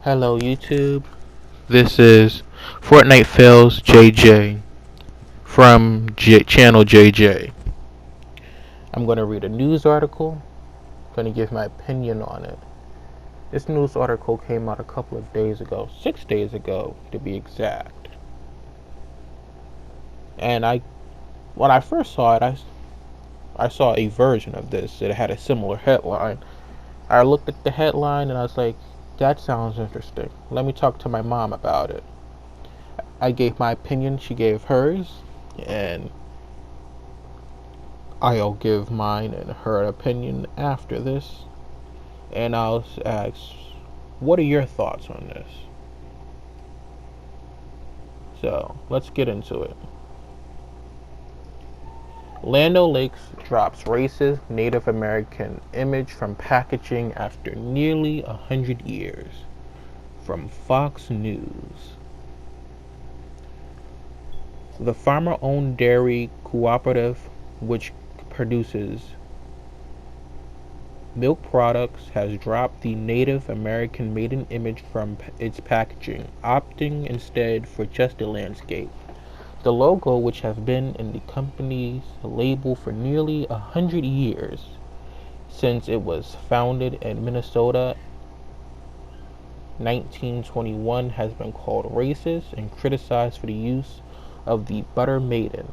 Hello YouTube, this is Fortnite Fails JJ from channel JJ. I'm going to read a news article, going to give my opinion on it. This news article came out a couple of days ago, 6 days ago to be exact. And when I first saw it, I saw a version of this that had a similar headline. I looked at the headline and I was like, that sounds interesting. Let me talk to my mom about it. I gave my opinion, she gave hers, and I'll give mine and her opinion after this. And I'll ask, what are your thoughts on this? So, let's get into it. Land O'Lakes drops racist Native American image from packaging after nearly 100 years. From Fox News. The farmer-owned dairy cooperative, which produces milk products, has dropped the Native American maiden image from its packaging, opting instead for just a landscape. The logo, which has been in the company's label for nearly 100 years, since it was founded in Minnesota 1921, has been called racist and criticized for the use of the butter maiden.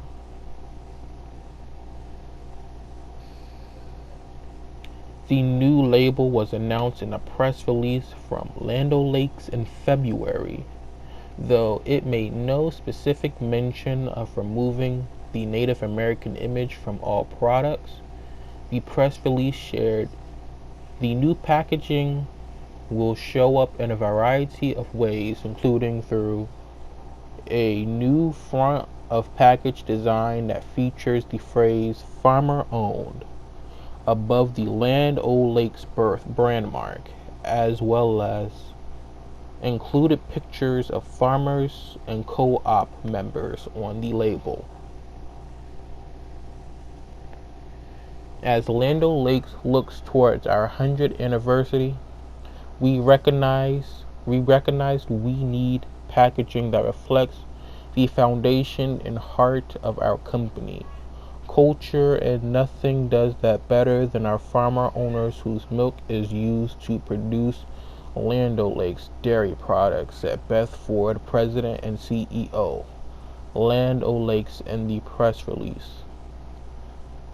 The new label was announced in a press release from Land O'Lakes in February, though it made no specific mention of removing the Native American image from all products. The press release shared the new packaging will show up in a variety of ways, including through a new front of package design that features the phrase farmer owned above the Land O'Lakes brand mark, as well as included pictures of farmers and co-op members on the label. As Land O'Lakes looks towards our 100th anniversary, we recognized we need packaging that reflects the foundation and heart of our company, culture, and nothing does that better than our farmer owners whose milk is used to produce Land O'Lakes dairy products, said Beth Ford, president and CEO, Land O'Lakes, in the press release.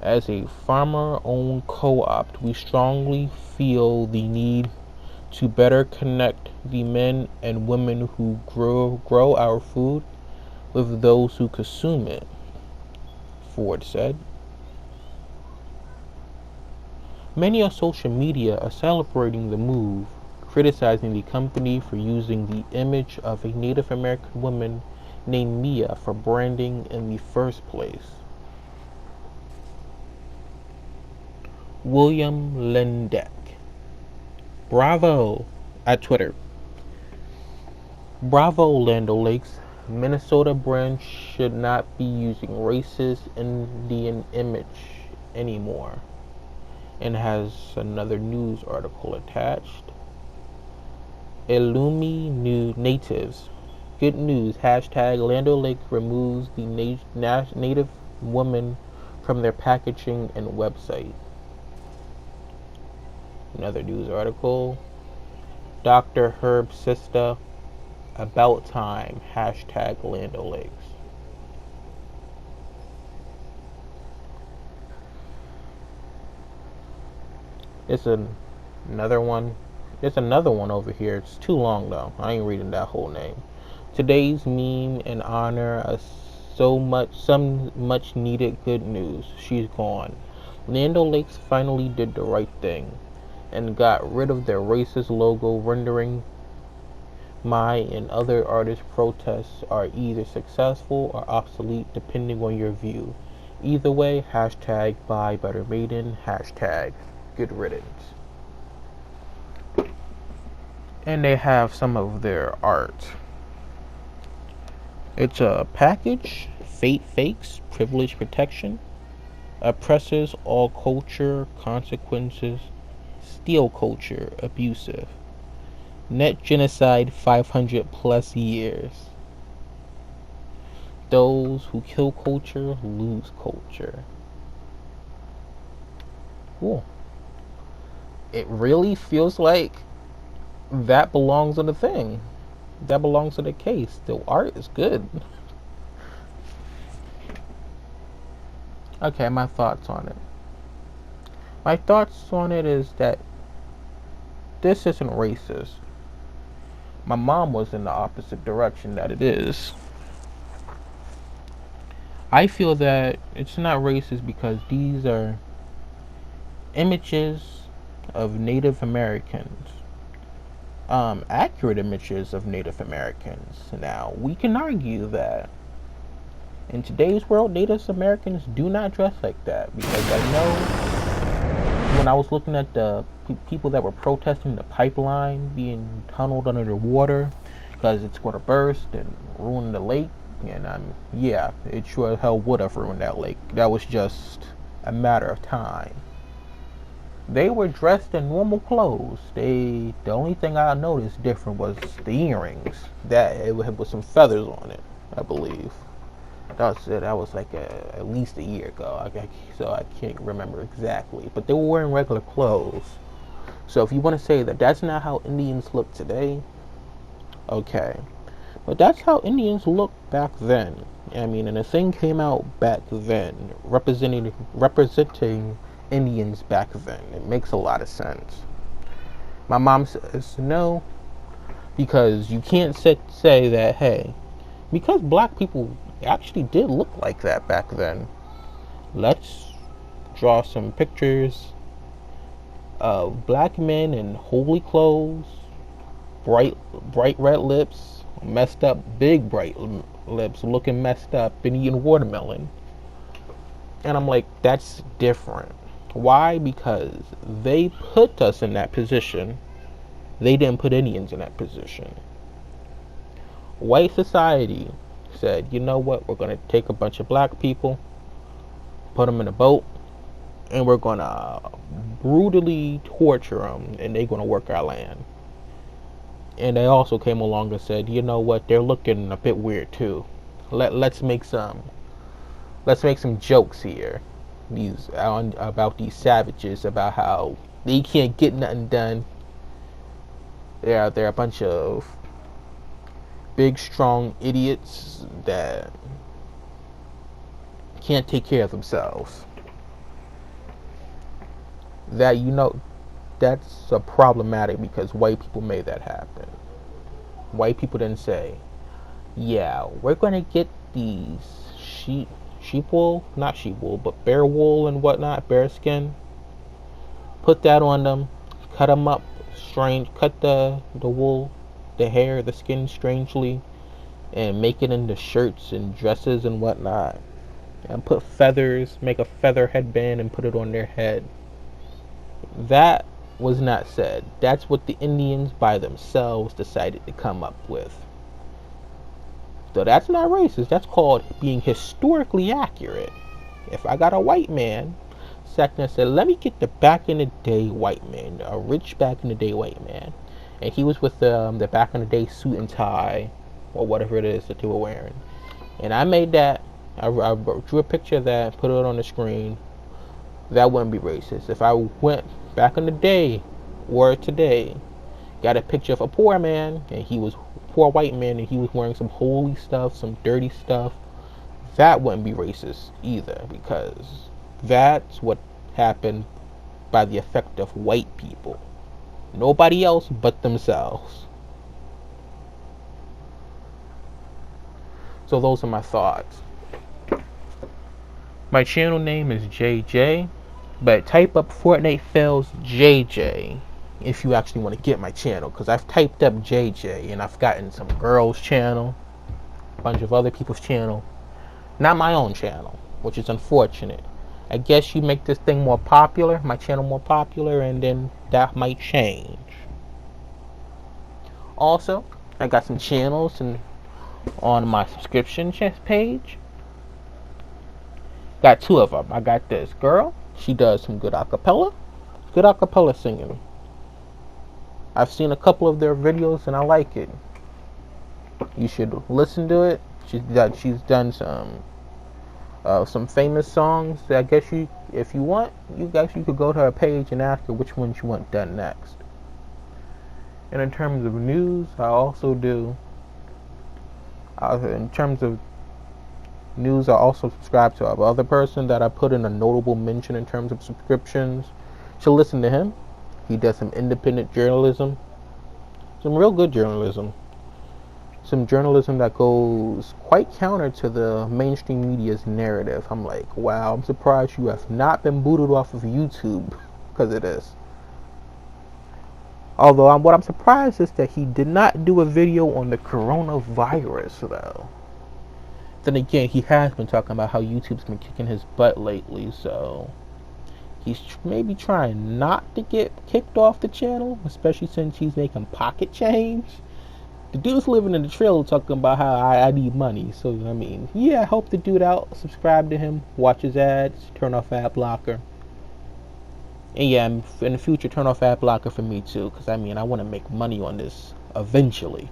As a farmer-owned co-op, we strongly feel the need to better connect the men and women who grow our food with those who consume it, Ford said. Many on social media are celebrating the move, criticizing the company for using the image of a Native American woman named Mia for branding in the first place. William Lendeck. Bravo at Twitter. Bravo, Land O'Lakes. Minnesota brand should not be using racist Indian image anymore. And has another news article attached. Illumi New Natives. Good news. Hashtag Land O'Lakes removes the Native woman from their packaging and website. Another news article. Dr. Herb Sista. About time. Hashtag Land O'Lakes. It's another one. There's another one over here. It's too long though. I ain't reading that whole name. Today's meme in honor of some much needed good news. She's gone. Land O'Lakes finally did the right thing and got rid of their racist logo, rendering my and other artists' protests are either successful or obsolete depending on your view. Either way, hashtag buy better maiden, hashtag good riddance. And they have some of their art. It's a package, fate fakes, privilege protection, oppressors, all culture, consequences, steel culture, abusive. Net genocide 500 plus years. Those who kill culture lose culture. Cool. It really feels like that belongs on the thing. That belongs to the case. The art is good. Okay, my thoughts on it. My thoughts on it is that this isn't racist. My mom was in the opposite direction that it is. I feel that it's not racist because these are images of Native Americans. Accurate images of Native Americans. Now, we can argue that in today's world, Native Americans do not dress like that because I know when I was looking at the people that were protesting the pipeline being tunneled under the water because it's going to burst and ruin the lake, and yeah, it sure as hell would have ruined that lake. That was just a matter of time. They were dressed in normal clothes. The only thing I noticed different was the earrings. That it had some feathers on it, I believe. That was it. That was like at least a year ago. So I can't remember exactly. But they were wearing regular clothes. So if you want to say that that's not how Indians look today, okay. But that's how Indians looked back then. I mean, and the thing came out back then, representing Indians back then. It makes a lot of sense. My mom says no, because you can't say that, hey, because black people actually did look like that back then. Let's draw some pictures of black men in holy clothes, bright red lips, messed up big bright lips, looking messed up and eating watermelon. And I'm like, that's different. Why? Because they put us in that position. They didn't put Indians in that position. White society said, you know what, we're going to take a bunch of black people, put them in a boat, and we're going to brutally torture them, and they're going to work our land. And they also came along and said, you know what, they're looking a bit weird too. Let's make some jokes here. About these savages, about how they can't get nothing done. They're a bunch of big, strong idiots that can't take care of themselves. That, that's a problematic because white people made that happen. White people didn't say, yeah, we're going to get these sheep wool, not sheep wool, but bear wool and whatnot, bear skin. Put that on them, cut them up strange, cut the wool, the hair, the skin strangely, and make it into shirts and dresses and whatnot. And put feathers, make a feather headband and put it on their head. That was not said. That's what the Indians by themselves decided to come up with. So that's not racist. That's called being historically accurate. If I got a white man sat there and said, let me get the back in the day white man, a rich back in the day white man, and he was with the back in the day suit and tie or whatever it is that they were wearing, and I made that, I drew a picture of that, put it on the screen, that wouldn't be racist. If I went back in the day or today, got a picture of a poor man, and he was poor white man, and he was wearing some holy stuff, some dirty stuff, that wouldn't be racist either, because that's what happened by the effect of white people. Nobody else but themselves. So those are my thoughts. My channel name is JJ, but type up Fortnite Fails JJ if you actually want to get my channel, because I've typed up JJ and I've gotten some girls' channel, a bunch of other people's channel, not my own channel, which is unfortunate. I guess you make this thing more popular, my channel more popular, and then that might change. Also, I got some channels on my subscription page. Got two of them. I got this girl. She does some good acapella singing. I've seen a couple of their videos and I like it. You should listen to it. She's done some famous songs. I guess if you want, you could go to her page and ask her which one you want done next. And in terms of news, I also do. In terms of news, I also subscribe to a other person that I put in a notable mention in terms of subscriptions. Should listen to him. He does some independent journalism, some real good journalism, some journalism that goes quite counter to the mainstream media's narrative. I'm like, wow, I'm surprised you have not been booted off of YouTube because of this. Although what I'm surprised is that he did not do a video on the coronavirus, though. Then again, he has been talking about how YouTube's been kicking his butt lately, so he's maybe trying not to get kicked off the channel, especially since he's making pocket change. The dude's living in the trailer talking about how I need money. So, I mean, yeah, help the dude out. Subscribe to him, watch his ads, turn off ad blocker. And yeah, in the future, turn off ad blocker for me too, because I mean, I want to make money on this eventually.